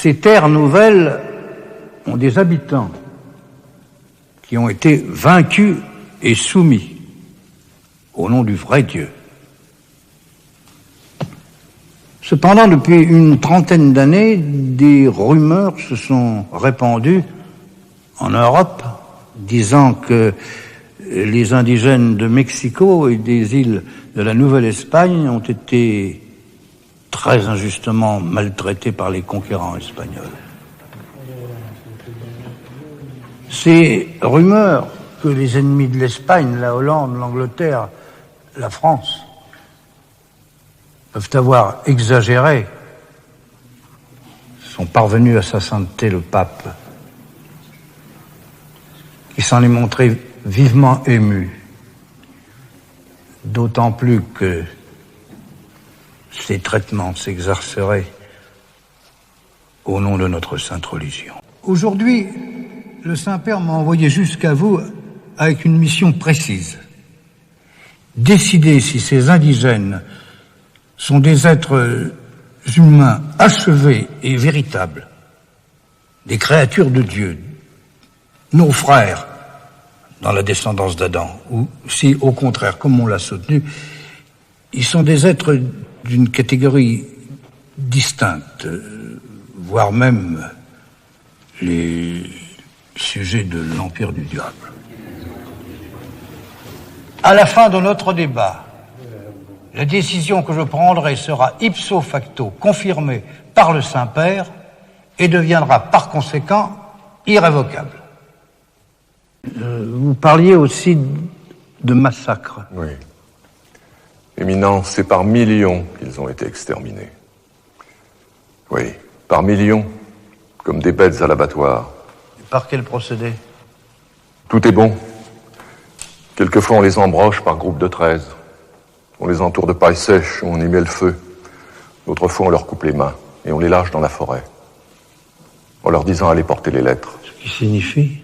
Ces terres nouvelles ont des habitants qui ont été vaincus et soumis au nom du vrai Dieu. Cependant, depuis une trentaine d'années, des rumeurs se sont répandues en Europe, disant que les indigènes de Mexico et des îles de la Nouvelle-Espagne ont été très injustement maltraités par les conquérants espagnols. Ces rumeurs que les ennemis de l'Espagne, la Hollande, l'Angleterre, la France, peuvent avoir exagéré, sont parvenus à sa sainteté le pape, qui s'en est montré vivement ému, d'autant plus que ces traitements s'exerceraient au nom de notre sainte religion. Aujourd'hui, le Saint-Père m'a envoyé jusqu'à vous avec une mission précise. Décider si ces indigènes sont des êtres humains achevés et véritables, des créatures de Dieu, nos frères dans la descendance d'Adam, ou si, au contraire, comme on l'a soutenu, ils sont des êtres d'une catégorie distincte, voire même les sujets de l'empire du diable. À la fin de notre débat, la décision que je prendrai sera ipso facto confirmée par le Saint-Père et deviendra par conséquent irrévocable. Vous parliez aussi de massacre. Oui. Éminence, c'est par millions qu'ils ont été exterminés. Oui, par millions, comme des bêtes à l'abattoir. Et par quel procédé? Tout est bon. Quelquefois, on les embroche par groupe de 13. On les entoure de paille sèche, on y met le feu. D'autres fois, on leur coupe les mains et on les lâche dans la forêt. En leur disant allez porter les lettres. Ce qui signifie?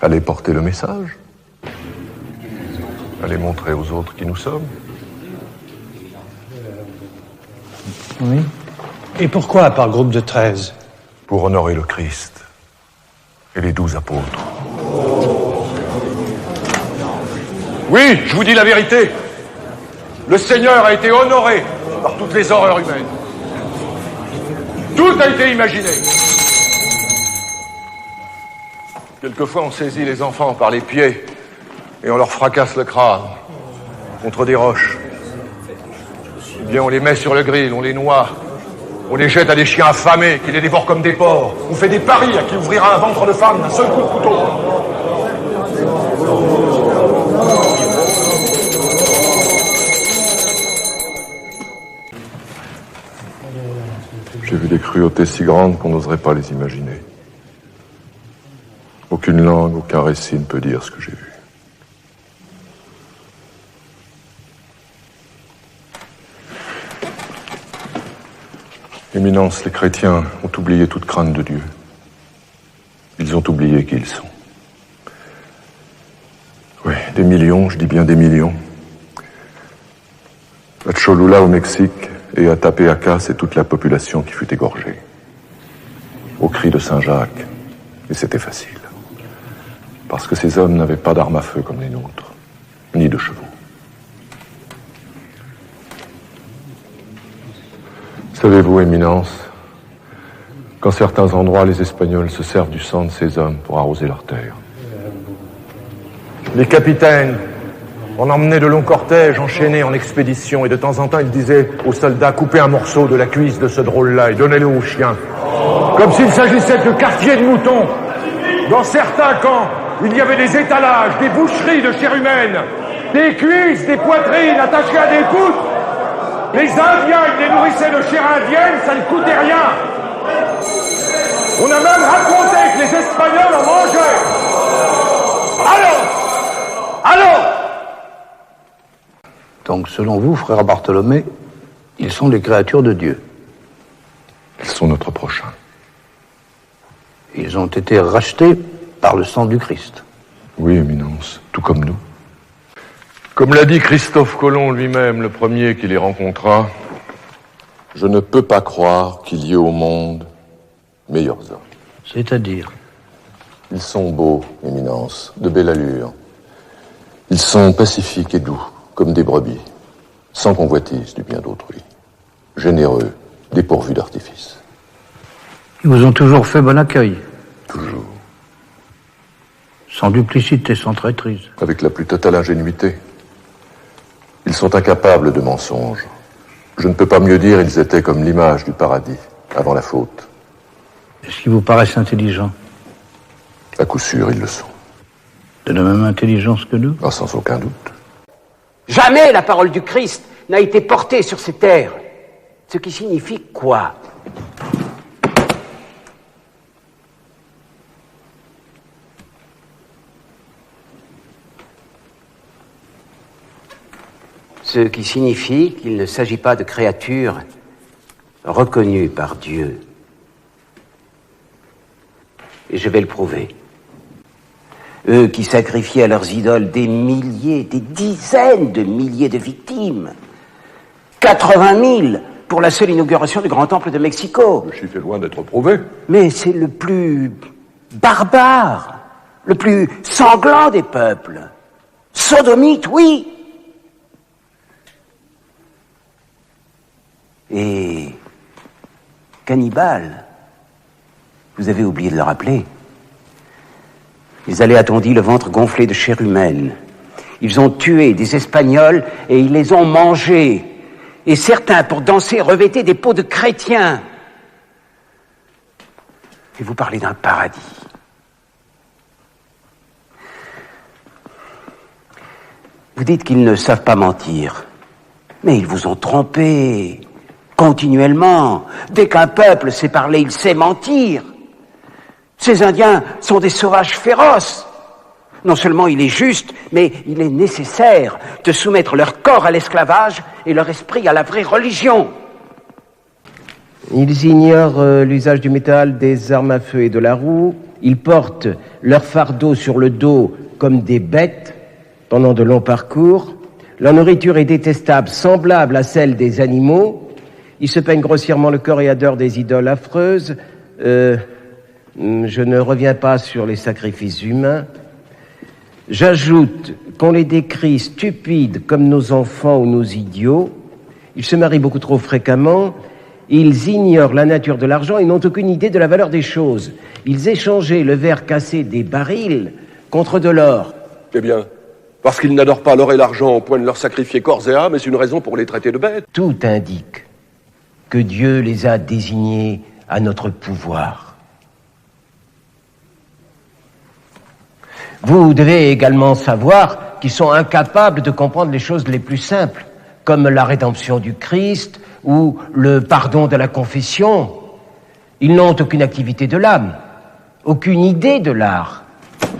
Allez porter le message. Allez montrer aux autres qui nous sommes. Oui. Et pourquoi par groupe de 13? Pour honorer le Christ et les 12 apôtres. Oui, je vous dis la vérité. Le Seigneur a été honoré par toutes les horreurs humaines. Tout a été imaginé. Quelquefois, on saisit les enfants par les pieds et on leur fracasse le crâne contre des roches. Eh bien, on les met sur le grill, on les noie, on les jette à des chiens affamés qui les dévorent comme des porcs. On fait des paris à qui ouvrira un ventre de femme d'un seul coup de couteau. J'ai vu des cruautés si grandes qu'on n'oserait pas les imaginer. Aucune langue, aucun récit ne peut dire ce que j'ai vu. Éminence, les chrétiens ont oublié toute crainte de Dieu. Ils ont oublié qui ils sont. Oui, des millions, je dis bien des millions. À Cholula, au Mexique, et à Tapeaca, c'est toute la population qui fut égorgée. Au cri de Saint-Jacques. Et c'était facile. Parce que ces hommes n'avaient pas d'armes à feu comme les nôtres, ni de chevaux. Savez-vous, Éminence, qu'en certains endroits, les Espagnols se servent du sang de ces hommes pour arroser leurs terres. Les capitaines on emmenait de longs cortèges enchaînés en expédition et de temps en temps, ils disaient aux soldats, coupez un morceau de la cuisse de ce drôle-là et donnez-le aux chiens. Comme s'il s'agissait de quartiers de moutons. Dans certains camps, il y avait des étalages, des boucheries de chair humaine, des cuisses, des poitrines attachées à des poutres. Les Indiens, ils les nourrissaient de chair indienne, ça ne coûtait rien. On a même raconté que les Espagnols en mangeaient. Alors Donc, selon vous, frère Bartholomé, ils sont des créatures de Dieu. Ils sont notre prochain. Ils ont été rachetés par le sang du Christ. Oui, Éminence, tout comme nous. Comme l'a dit Christophe Colomb lui-même, le premier qui les rencontra, je ne peux pas croire qu'il y ait au monde Meilleurs hommes. C'est-à-dire? Ils sont beaux, Éminence, de belle allure. Ils sont pacifiques et doux, comme des brebis, sans convoitise du bien d'autrui. Généreux, dépourvus d'artifice. Ils vous ont toujours fait bon accueil? Toujours. Sans duplicité, sans traîtrise. Avec la plus totale ingénuité. Ils sont incapables de mensonges. Je ne peux pas mieux dire, ils étaient comme l'image du paradis, avant la faute. Est-ce qu'ils vous paraissent intelligents? À coup sûr, ils le sont. De la même intelligence que nous? Ah, sans aucun doute. Jamais la parole du Christ n'a été portée sur ces terres. Ce qui signifie quoi? Ce qui signifie qu'il ne s'agit pas de créatures reconnues par Dieu. Et je vais le prouver. Eux qui sacrifiaient à leurs idoles des milliers, des dizaines de milliers de victimes. 80 000 pour la seule inauguration du Grand Temple de Mexico. Le chiffre est loin d'être prouvé. Mais c'est le plus barbare, le plus sanglant des peuples. Sodomite, oui. Et cannibales, vous avez oublié de le rappeler. Ils allaient, a-t-on dit, le ventre gonflé de chair humaine. Ils ont tué des Espagnols et ils les ont mangés. Et certains, pour danser, revêtaient des peaux de chrétiens. Et vous parlez d'un paradis. Vous dites qu'ils ne savent pas mentir. Mais ils vous ont trompé. Continuellement. Dès qu'un peuple sait parler, il sait mentir. Ces Indiens sont des sauvages féroces. Non seulement il est juste, mais il est nécessaire de soumettre leur corps à l'esclavage et leur esprit à la vraie religion. Ils ignorent l'usage du métal, des armes à feu et de la roue. Ils portent leur fardeau sur le dos comme des bêtes pendant de longs parcours. Leur nourriture est détestable, semblable à celle des animaux. Ils se peignent grossièrement le corps et adorent des idoles affreuses. Je ne reviens pas sur les sacrifices humains. J'ajoute qu'on les décrit stupides comme nos enfants ou nos idiots. Ils se marient beaucoup trop fréquemment. Ils ignorent la nature de l'argent et n'ont aucune idée de la valeur des choses. Ils échangeaient le verre cassé des barils contre de l'or. Eh bien, parce qu'ils n'adorent pas l'or et l'argent au point de leur sacrifier corps et âme, est-ce une raison pour les traiter de bêtes? Tout indique que Dieu les a désignés à notre pouvoir. Vous devez également savoir qu'ils sont incapables de comprendre les choses les plus simples, comme la rédemption du Christ ou le pardon de la confession. Ils n'ont aucune activité de l'âme, aucune idée de l'art.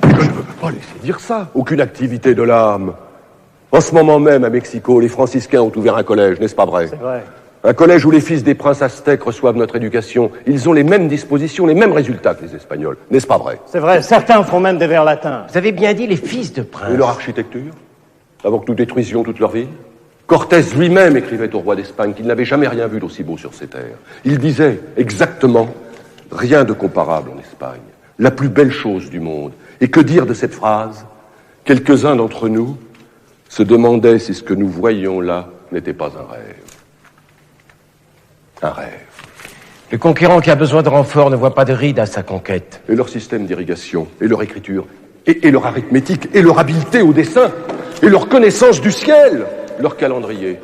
Je ne peux pas laisser dire ça. Aucune activité de l'âme. En ce moment même, à Mexico, les franciscains ont ouvert un collège, n'est-ce pas vrai? C'est vrai. Un collège où les fils des princes aztèques reçoivent notre éducation. Ils ont les mêmes dispositions, les mêmes résultats que les Espagnols, n'est-ce pas vrai? C'est vrai, certains font même des vers latins. Vous avez bien dit les fils de princes. Et leur architecture? Avant que nous détruisions toute leur ville? Cortés lui-même écrivait au roi d'Espagne qu'il n'avait jamais rien vu d'aussi beau sur ces terres. Il disait exactement « Rien de comparable en Espagne, la plus belle chose du monde ». Et que dire de cette phrase? Quelques-uns d'entre nous se demandaient si ce que nous voyions là n'était pas un rêve. Un rêve. Le conquérant qui a besoin de renfort ne voit pas de rides à sa conquête. Et leur système d'irrigation, et leur écriture, et leur arithmétique, et leur habileté au dessin, et leur connaissance du ciel, leur calendrier,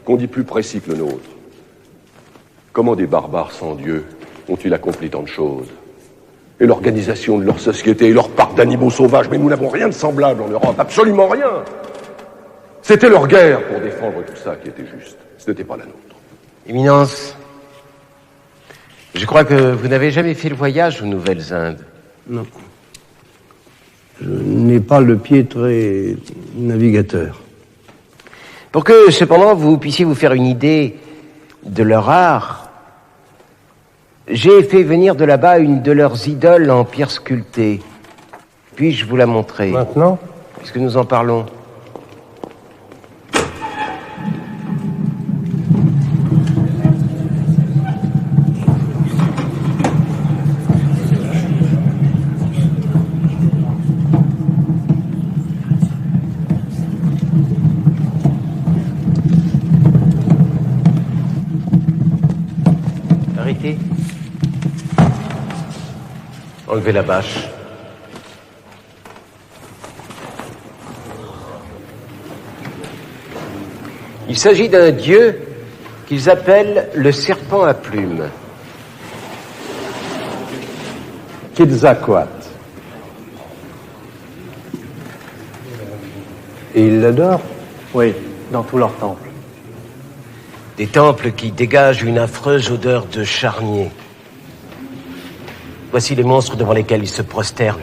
qu'on dit plus précis que le nôtre. Comment des barbares sans Dieu ont-ils accompli tant de choses? Et l'organisation de leur société, et leur parc d'animaux sauvages, mais nous n'avons rien de semblable en Europe, absolument rien. C'était leur guerre pour défendre tout ça qui était juste. Ce n'était pas la nôtre. Éminence, je crois que vous n'avez jamais fait le voyage aux Nouvelles-Indes. Non. Je n'ai pas le pied très navigateur. Pour que, cependant, vous puissiez vous faire une idée de leur art, j'ai fait venir de là-bas une de leurs idoles en pierre sculptée. Puis-je vous la montrer? Maintenant? Puisque nous en parlons. identité. Enlevez la bâche. Il s'agit d'un dieu qu'ils appellent le serpent à plumes. Quetzalcoatl. Et ils l'adorent? Oui, dans tous leurs temples. Des temples qui dégagent une affreuse odeur de charnier. Voici les monstres devant lesquels ils se prosternent.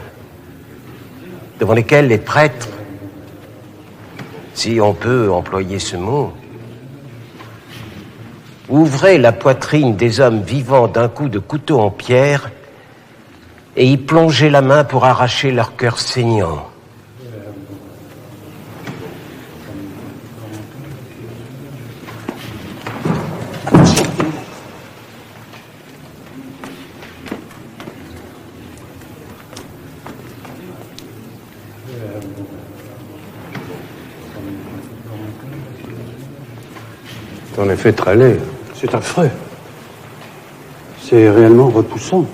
Devant lesquels les prêtres, si on peut employer ce mot, ouvraient la poitrine des hommes vivants d'un coup de couteau en pierre et y plongeaient la main pour arracher leur cœur saignant. C'est en effet très laid. C'est affreux. C'est réellement repoussant.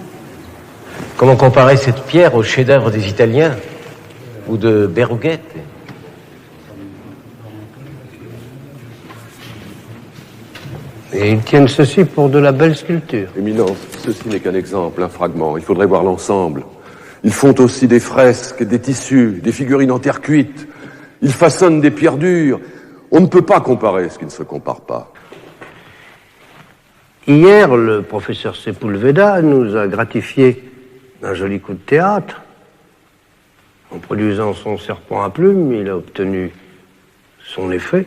Comment comparer cette pierre au chef-d'œuvre des Italiens ou de Berruguete? Et ils tiennent ceci pour de la belle sculpture. Éminence, ceci n'est qu'un exemple, un fragment. Il faudrait voir l'ensemble. Ils font aussi des fresques, des tissus, des figurines en terre cuite. Ils façonnent des pierres dures. On ne peut pas comparer ce qui ne se compare pas. Hier, le professeur Sepulveda nous a gratifié d'un joli coup de théâtre. En produisant son serpent à plumes, il a obtenu son effet.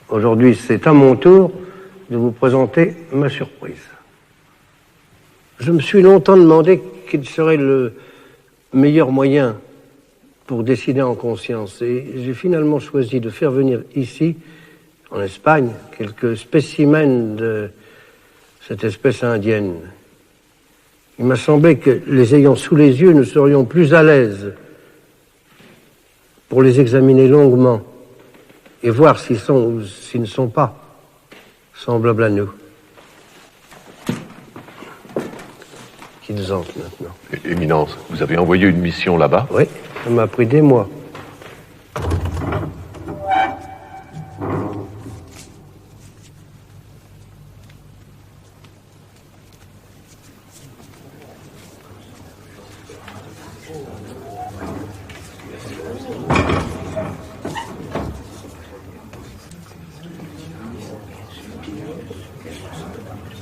Aujourd'hui, c'est à mon tour de vous présenter ma surprise. Je me suis longtemps demandé quel serait le meilleur moyen pour décider en conscience. Et j'ai finalement choisi de faire venir ici, en Espagne, quelques spécimens de cette espèce indienne. Il m'a semblé que, les ayant sous les yeux, nous serions plus à l'aise pour les examiner longuement et voir s'ils sont ou s'ils ne sont pas semblables à nous. Qu'ils entrent maintenant. Éminence, vous avez envoyé une mission là-bas? Oui, ça m'a pris des mois.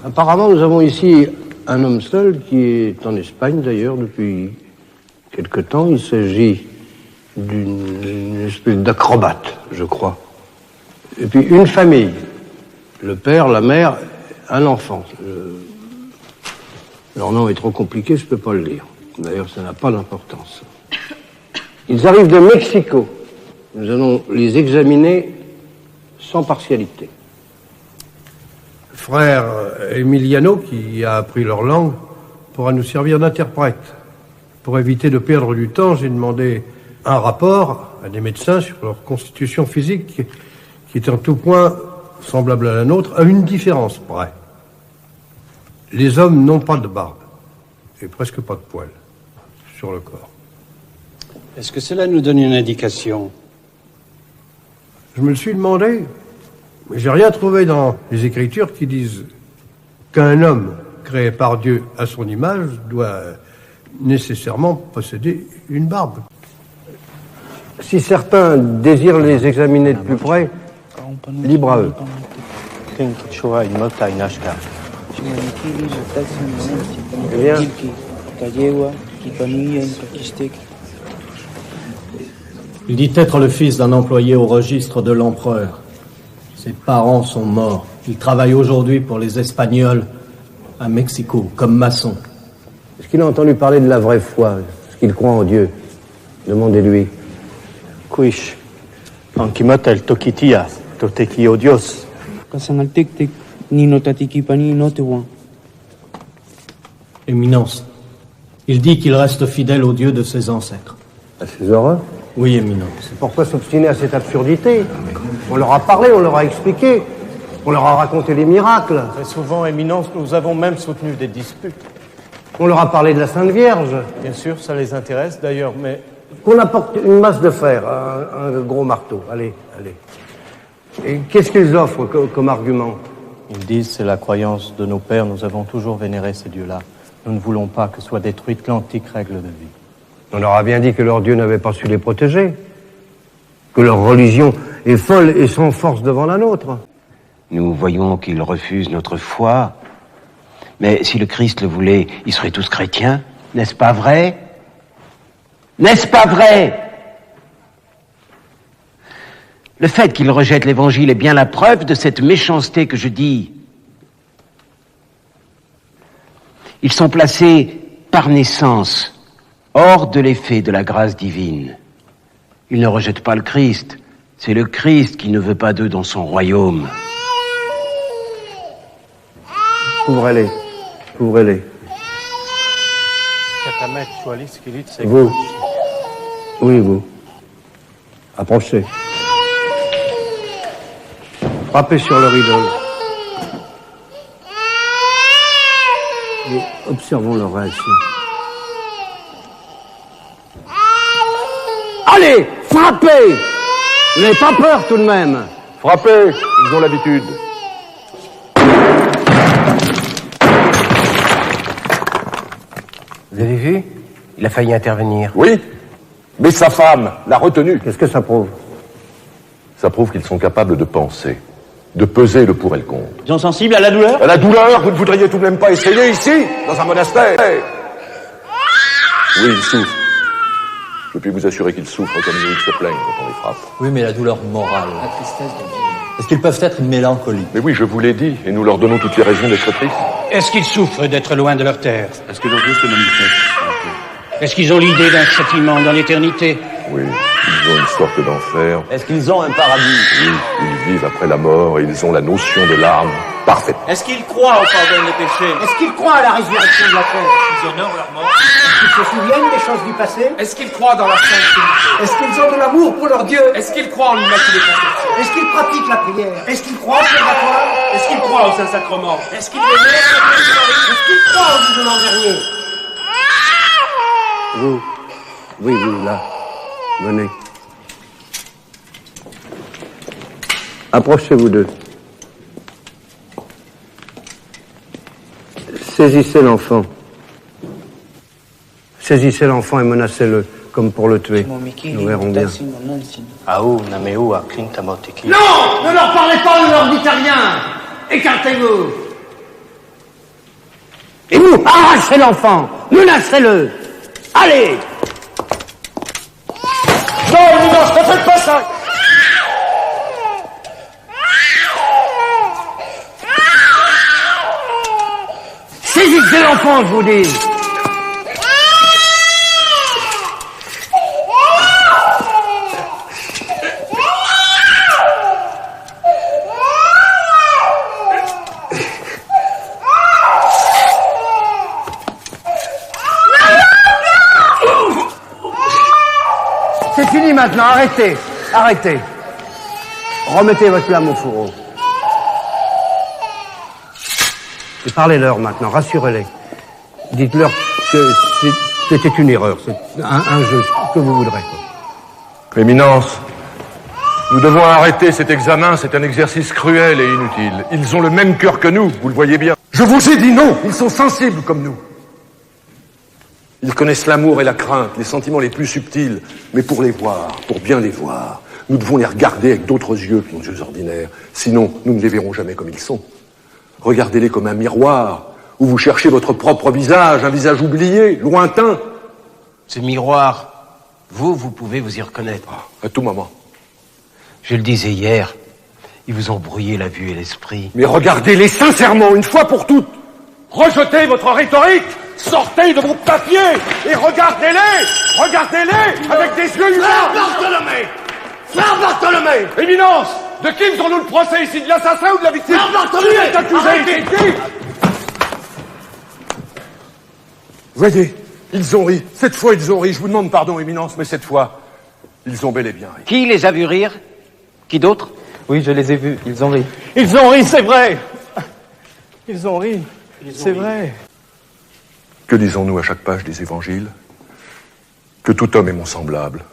Apparemment, nous avons ici un homme seul qui est en Espagne d'ailleurs depuis quelque temps. Il s'agit d'une espèce d'acrobate, je crois. Et puis une famille, le père, la mère, un enfant. Leur nom est trop compliqué, je ne peux pas le lire. D'ailleurs, ça n'a pas d'importance. Ils arrivent de Mexico. Nous allons les examiner sans partialité. Frère Emiliano, qui a appris leur langue, pourra nous servir d'interprète. Pour éviter de perdre du temps, j'ai demandé un rapport à des médecins sur leur constitution physique qui est en tout point semblable à la nôtre, à une différence près. Les hommes n'ont pas de barbe et presque pas de poils sur le corps. Est-ce que cela nous donne une indication? Je me le suis demandé, mais j'ai rien trouvé dans les Écritures qui disent qu'un homme créé par Dieu à son image doit nécessairement posséder une barbe. Si certains désirent les examiner de plus près, libre à eux. Eh bien, il dit être le fils d'un employé au registre de l'empereur. Ses parents sont morts. Il travaille aujourd'hui pour les Espagnols à Mexico, comme maçon. Est-ce qu'il a entendu parler de la vraie foi? Est-ce qu'il croit en Dieu? Demandez-lui. Quish, ankimatel tokitia, toteki odios. Éminence, il dit qu'il reste fidèle au Dieu de ses ancêtres. À ses horreurs? Oui, Éminence. Pourquoi s'obstiner à cette absurdité? On leur a parlé, on leur a expliqué. On leur a raconté les miracles. Très souvent, Éminence, nous avons même soutenu des disputes. On leur a parlé de la Sainte Vierge. Bien sûr, ça les intéresse d'ailleurs, mais... Qu'on apporte une masse de fer, un gros marteau. Allez. Et qu'est-ce qu'ils offrent comme argument? Ils disent, c'est la croyance de nos pères, nous avons toujours vénéré ces dieux-là. Nous ne voulons pas que soient détruites l'antique règle de vie. On leur a bien dit que leur Dieu n'avait pas su les protéger. Que leur religion est folle et sans force devant la nôtre. Nous voyons qu'ils refusent notre foi. Mais si le Christ le voulait, ils seraient tous chrétiens. N'est-ce pas vrai? N'est-ce pas vrai? Le fait qu'ils rejettent l'Évangile est bien la preuve de cette méchanceté que je dis. Ils sont placés par naissance hors de l'effet de la grâce divine. Ils ne rejettent pas le Christ. C'est le Christ qui ne veut pas d'eux dans son royaume. Couvrez-les. Vous. Oui, vous. Approchez. Frappez sur leur idole. Et observons leur réaction. Allez, frappez! Vous n'avez pas peur tout de même? Frappez, ils ont l'habitude. Vous avez vu? Il a failli intervenir. Oui, mais sa femme l'a retenu. Qu'est-ce que ça prouve? Ça prouve qu'ils sont capables de penser, de peser le pour et le contre. Ils sont sensibles à la douleur? À la douleur, vous ne voudriez tout de même pas essayer ici, dans un monastère? Oui, ils souffrent. Je puis vous assurer qu'ils souffrent comme nous, ils se plaignent quand on les frappe. Oui, mais la douleur morale. La tristesse de vie. Est-ce qu'ils peuvent être une mélancolie? Mais oui, je vous l'ai dit, et nous leur donnons toutes les raisons d'être tristes. Est-ce qu'ils souffrent d'être loin de leur terre? Est-ce que leur Dieu se manifeste? Est-ce qu'ils ont l'idée d'un châtiment dans l'éternité? Oui, ils ont une sorte d'enfer. Est-ce qu'ils ont un paradis? Oui, ils vivent après la mort et ils ont la notion de l'âme parfaite. Est-ce qu'ils croient au pardon des péchés? Est-ce qu'ils croient à la résurrection de la terre? Ils honorent leur mort? Est-ce qu'ils se souviennent des choses du passé? Est-ce qu'ils croient dans la Sainte Trinité? Est-ce qu'ils ont de l'amour pour leur Dieu? Est-ce qu'ils croient en l'Immaculée Conception? Est-ce qu'ils pratiquent la prière? Est-ce qu'ils croient au purgatoire? Est-ce qu'ils croient au Saint-Sacrement? Est-ce qu'ils Est-ce qu'ils croient au jugement dernier? Vous. Oui, vous, là. Venez. Approchez-vous d'eux. Saisissez l'enfant. Saisissez l'enfant et menacez-le, comme pour le tuer. Nous verrons bien. Aou, Nameu, Akling, Tamotiki. Non! Ne leur parlez pas, ne leur dites rien! Écartez-vous! Et vous, arrachez l'enfant! Menacez-le! Allez! Non, Éminence, ne faites pas ça! Saisissez l'enfant, je vous dis! C'est fini maintenant, arrêtez, arrêtez. Remettez votre flamme au fourreau. Et parlez-leur maintenant, rassurez-les. Dites-leur que c'était une erreur, c'est un jeu, que vous voudrez. Éminence, nous devons arrêter cet examen, c'est un exercice cruel et inutile. Ils ont le même cœur que nous, vous le voyez bien. Je vous ai dit non, ils sont sensibles comme nous. Ils connaissent l'amour et la crainte, les sentiments les plus subtils. Mais pour les voir, pour bien les voir, nous devons les regarder avec d'autres yeux que nos yeux ordinaires. Sinon, nous ne les verrons jamais comme ils sont. Regardez-les comme un miroir, où vous cherchez votre propre visage, un visage oublié, lointain. Ce miroir, vous pouvez vous y reconnaître. À tout moment. Je le disais hier, ils vous ont brouillé la vue et l'esprit. Mais regardez-les sincèrement, une fois pour toutes. Rejetez votre rhétorique. Sortez de vos papiers et regardez-les! Regardez-les avec des yeux humains! Frère Bartholomé! Éminence! De qui faisons-nous le procès ici? De l'assassin ou de la victime? Frère Bartholomé! Qui est accusé ici? Voyez, ils ont ri. Cette fois, ils ont ri. Je vous demande pardon, Éminence, mais cette fois, ils ont bel et bien ri. Qui les a vus rire? Qui d'autre? Oui, je les ai vus. Ils ont ri. Ils ont ri, c'est vrai. Ils ont ri, c'est vrai. Que disons-nous à chaque page des évangiles? Que tout homme est mon semblable,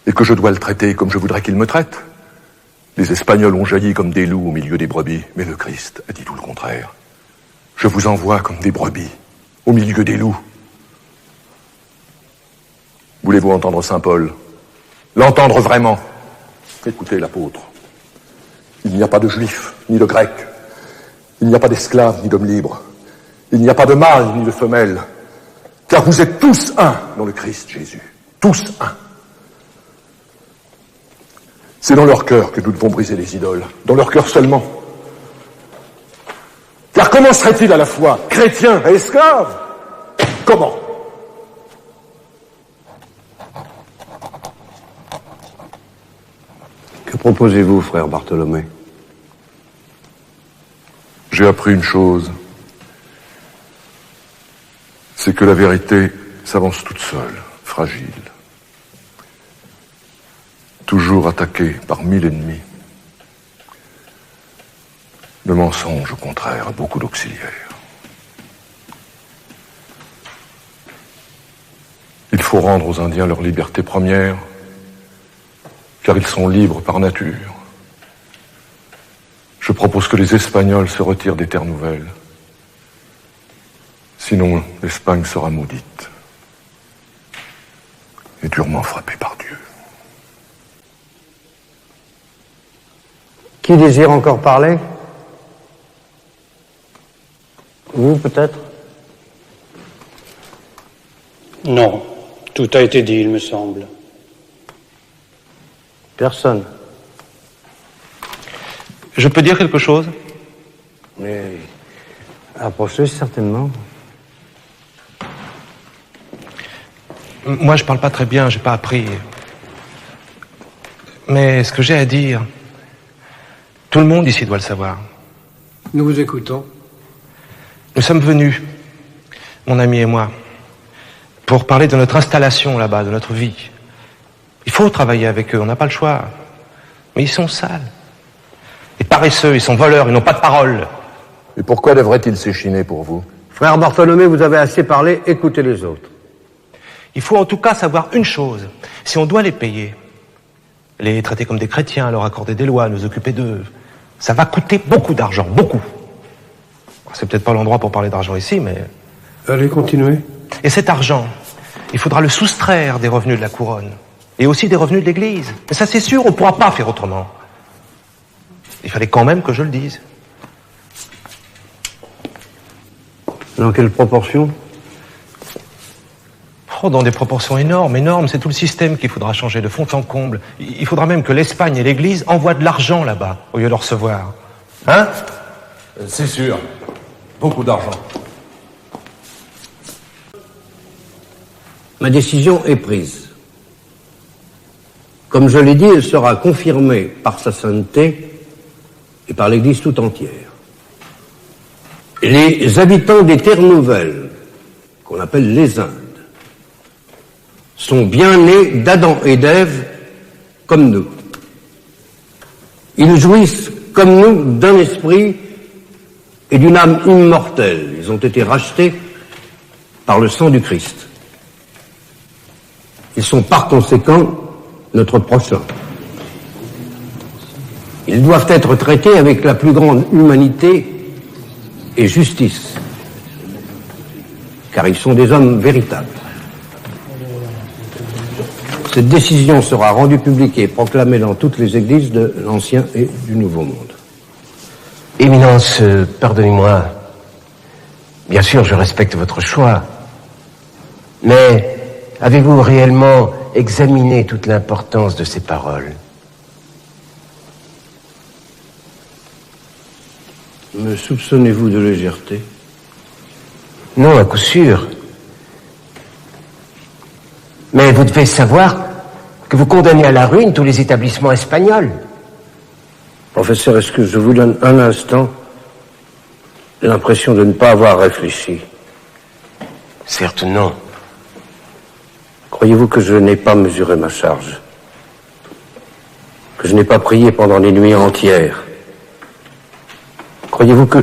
et que je dois le traiter comme je voudrais qu'il me traite. Les Espagnols ont jailli comme des loups au milieu des brebis, mais le Christ a dit tout le contraire. Je vous envoie comme des brebis, au milieu des loups. Voulez-vous entendre saint Paul? L'entendre vraiment? Écoutez l'apôtre. Il n'y a pas de juif, ni de grec. Il n'y a pas d'esclave, ni d'homme libre. Il n'y a pas de mâle, ni de femelle. Car vous êtes tous un dans le Christ Jésus. Tous un. C'est dans leur cœur que nous devons briser les idoles. Dans leur cœur seulement. Car comment serait-il à la fois chrétien et esclave? Comment? Que proposez-vous, frère Bartholomé? J'ai appris une chose. C'est que la vérité s'avance toute seule, fragile. Toujours attaquée par 1000 ennemis. Le mensonge, au contraire, a beaucoup d'auxiliaires. Il faut rendre aux Indiens leur liberté première, car ils sont libres par nature. Je propose que les Espagnols se retirent des terres nouvelles. Sinon, l'Espagne sera maudite et durement frappée par Dieu. Qui désire encore parler? Vous, peut-être? Non, tout a été dit, il me semble. Personne. Je peux dire quelque chose? Mais approchez certainement. Moi, je parle pas très bien, j'ai pas appris. Mais ce que j'ai à dire, tout le monde ici doit le savoir. Nous vous écoutons. Nous sommes venus, mon ami et moi, pour parler de notre installation là-bas, de notre vie. Il faut travailler avec eux, on n'a pas le choix. Mais ils sont sales. Et paresseux, ils sont voleurs, ils n'ont pas de parole. Et pourquoi devraient-ils s'échiner pour vous? Frère Bartholomé, vous avez assez parlé, écoutez les autres. Il faut en tout cas savoir une chose. Si on doit les payer, les traiter comme des chrétiens, leur accorder des lois, nous occuper d'eux, ça va coûter beaucoup d'argent, beaucoup. C'est peut-être pas l'endroit pour parler d'argent ici, mais... Allez, continuez. Et cet argent, il faudra le soustraire des revenus de la couronne. Et aussi des revenus de l'Église. Mais ça, c'est sûr, on ne pourra pas faire autrement. Il fallait quand même que je le dise. Dans quelle proportion? Oh, dans des proportions énormes, énormes. C'est tout le système qu'il faudra changer de fond en comble. Il faudra même que l'Espagne et l'Église envoient de l'argent là-bas, au lieu de le recevoir. Hein? C'est sûr. Beaucoup d'argent. Ma décision est prise. Comme je l'ai dit, elle sera confirmée par sa sainteté et par l'Église tout entière. Les habitants des terres nouvelles, qu'on appelle les Indes, sont bien nés d'Adam et d'Ève comme nous. Ils jouissent comme nous d'un esprit et d'une âme immortelle. Ils ont été rachetés par le sang du Christ. Ils sont par conséquent notre prochain. Ils doivent être traités avec la plus grande humanité et justice, car ils sont des hommes véritables. Cette décision sera rendue publique et proclamée dans toutes les églises de l'Ancien et du Nouveau Monde. Éminence, pardonnez-moi. Bien sûr, je respecte votre choix. Mais avez-vous réellement examiné toute l'importance de ces paroles? Me soupçonnez-vous de légèreté? Non, à coup sûr. Mais vous devez savoir que vous condamnez à la ruine tous les établissements espagnols. Professeur, est-ce que je vous donne un instant l'impression de ne pas avoir réfléchi? Certes, non. Croyez-vous que je n'ai pas mesuré ma charge? Que que je n'ai pas prié pendant des nuits entières. Croyez-vous que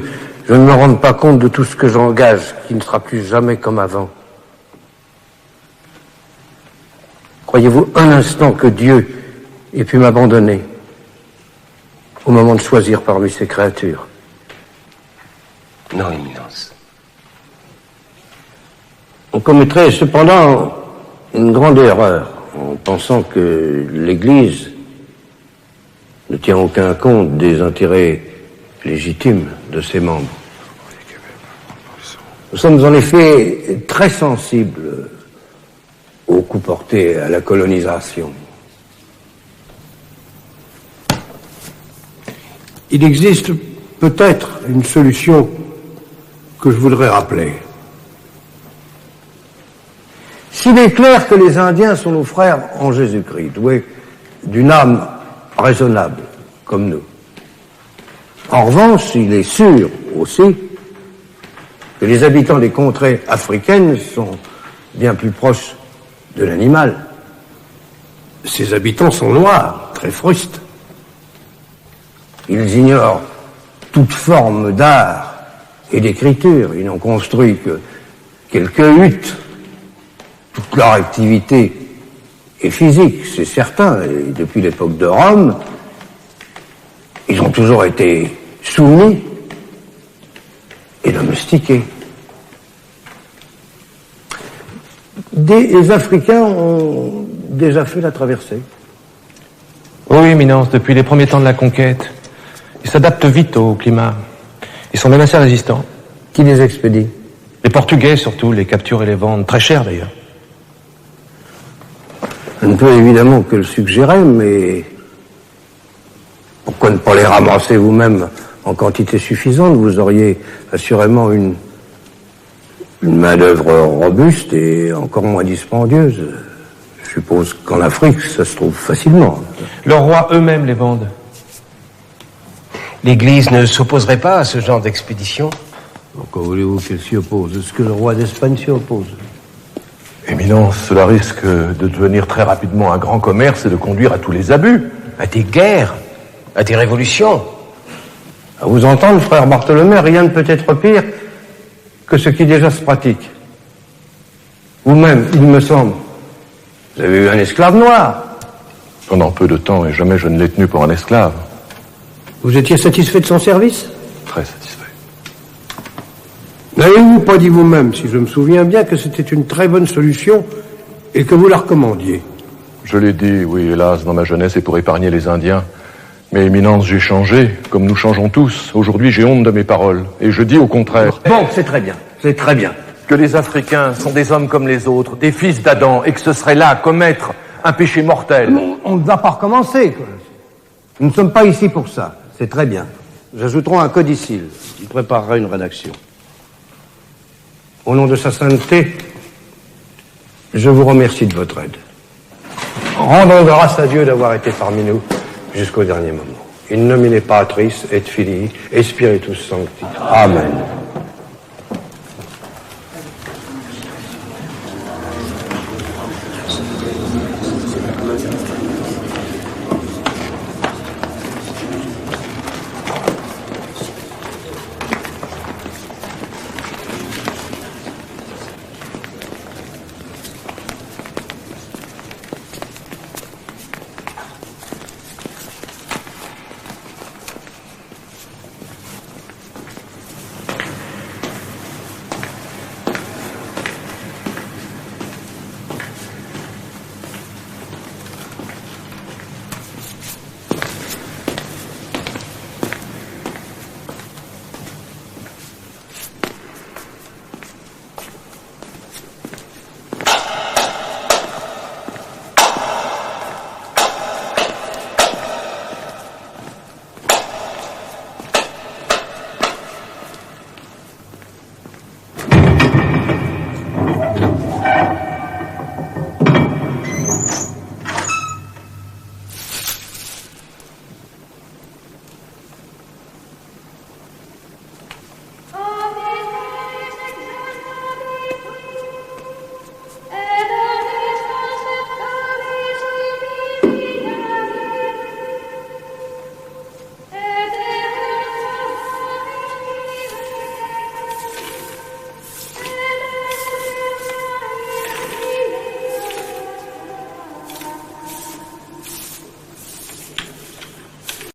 je ne me rende pas compte de tout ce que j'engage, qui ne sera plus jamais comme avant? Croyez-vous un instant que Dieu ait pu m'abandonner au moment de choisir parmi ses créatures? Non, Éminence. On commettrait cependant une grande erreur en pensant que l'Église ne tient aucun compte des intérêts légitimes de ses membres. Nous sommes en effet très sensibles au coup porté à la colonisation. Il existe peut-être une solution que je voudrais rappeler. S'il est clair que les Indiens sont nos frères en Jésus-Christ, doués d'une âme raisonnable, comme nous. En revanche, il est sûr aussi que les habitants des contrées africaines sont bien plus proches de l'animal. Ces habitants sont noirs, très frustes. Ils ignorent toute forme d'art et d'écriture. Ils n'ont construit que quelques huttes. Toute leur activité est physique, c'est certain. Et depuis l'époque de Rome, ils ont toujours été soumis et domestiqués. Des Africains ont déjà fait la traversée. Oui, Éminence, depuis les premiers temps de la conquête. Ils s'adaptent vite au climat. Ils sont même assez résistants. Qui les expédie? Les Portugais, surtout, les capturent et les vendent. Très cher, d'ailleurs. Je ne peux évidemment que le suggérer, mais pourquoi ne pas les ramasser vous-même en quantité suffisante? Vous auriez assurément une main-d'œuvre robuste et encore moins dispendieuse. Je suppose qu'en Afrique, ça se trouve facilement. Leurs rois eux-mêmes les vendent. L'Église ne s'opposerait pas à ce genre d'expédition? Pourquoi voulez-vous qu'elle s'y oppose? Est-ce que le roi d'Espagne s'y oppose? Éminence, cela risque de devenir très rapidement un grand commerce et de conduire à tous les abus. À des guerres, à des révolutions. À vous entendre, frère Bartholomé, rien ne peut être pire que ce qui déjà se pratique. Vous-même, il me semble, vous avez eu un esclave noir. Pendant peu de temps, et jamais je ne l'ai tenu pour un esclave. Vous étiez satisfait de son service? Très satisfait. N'avez-vous pas dit vous-même, si je me souviens bien, que c'était une très bonne solution et que vous la recommandiez? Je l'ai dit, oui, hélas, dans ma jeunesse et pour épargner les Indiens. Mais, Éminence, j'ai changé, comme nous changeons tous. Aujourd'hui, j'ai honte de mes paroles. Et je dis au contraire... Bon, c'est très bien, c'est très bien. Que les Africains sont des hommes comme les autres, des fils d'Adam, et que ce serait là commettre un péché mortel. On ne va pas recommencer. Nous ne sommes pas ici pour ça. C'est très bien. J'ajouterai un codicile. Il préparera une rédaction. Au nom de sa sainteté, je vous remercie de votre aide. Rendons grâce à Dieu d'avoir été parmi nous jusqu'au dernier moment. In nomine Patris et Filii et Spiritus Sancti. Amen.